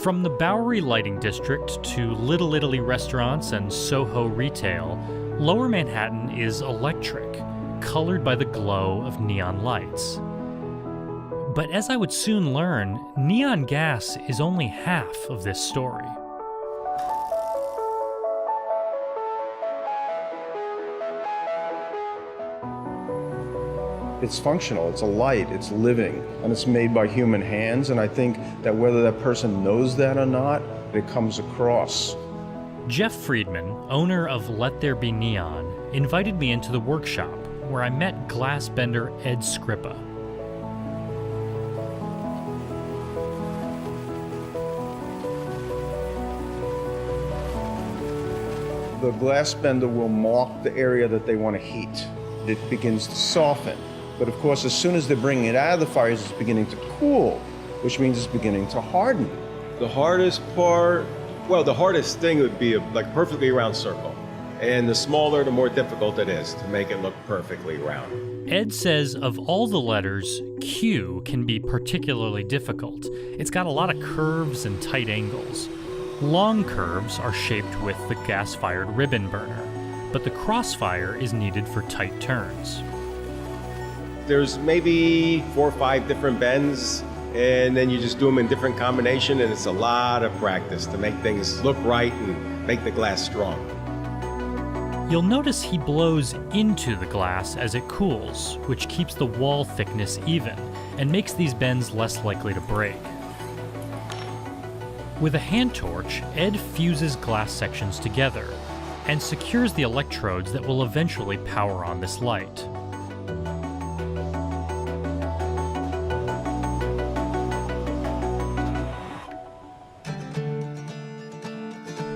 From the Bowery Lighting District to Little Italy restaurants and Soho retail, Lower Manhattan is electric, colored by the glow of neon lights. But as I would soon learn, neon gas is only half of this story. It's functional, it's a light, it's living, and it's made by human hands, and I think that whether that person knows that or not, it comes across. Jeff Friedman, owner of Let There Be Neon, invited me into the workshop where I met glass bender Ed Scrippa. The glass bender will mark the area that they want to heat. It begins to soften. But of course, as soon as they're bringing it out of the fires, it's beginning to cool, which means it's beginning to harden. The hardest part, well, the hardest thing would be like perfectly round circle. And the smaller, the more difficult it is to make it look perfectly round. Ed says of all the letters, Q can be particularly difficult. It's got a lot of curves and tight angles. Long curves are shaped with the gas-fired ribbon burner, but the crossfire is needed for tight turns. There's maybe 4 or 5 different bends, and then you just do them in different combination, and it's a lot of practice to make things look right and make the glass strong. You'll notice he blows into the glass as it cools, which keeps the wall thickness even and makes these bends less likely to break. With a hand torch, Ed fuses glass sections together and secures the electrodes that will eventually power on this light.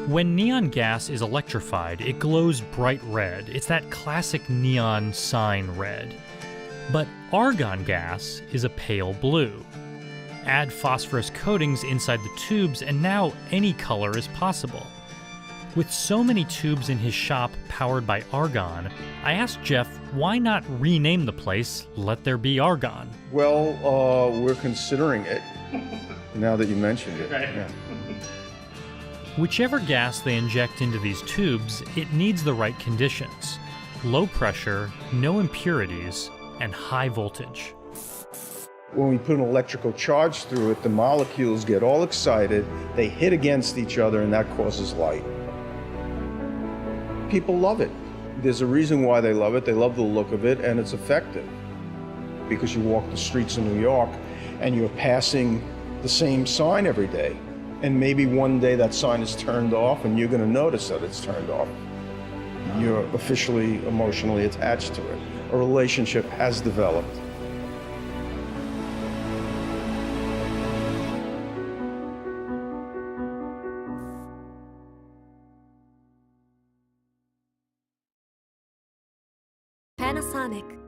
When neon gas is electrified, it glows bright red. It's that classic neon sign red. But argon gas is a pale blue. Add phosphorus coatings inside the tubes, and now any color is possible. With so many tubes in his shop powered by argon, I asked Jeff why not rename the place Let There Be Argon. Well, we're considering it, now that you mentioned it. Right. Yeah. Whichever gas they inject into these tubes, it needs the right conditions. Low pressure, no impurities, and high voltage. When we put an electrical charge through it, the molecules get all excited, they hit against each other, and that causes light. People love it. There's a reason why they love it. They love the look of it, and it's effective. Because you walk the streets of New York, and you're passing the same sign every day. And maybe one day that sign is turned off, and you're going to notice that it's turned off. You're officially emotionally attached to it. A relationship has developed. Panasonic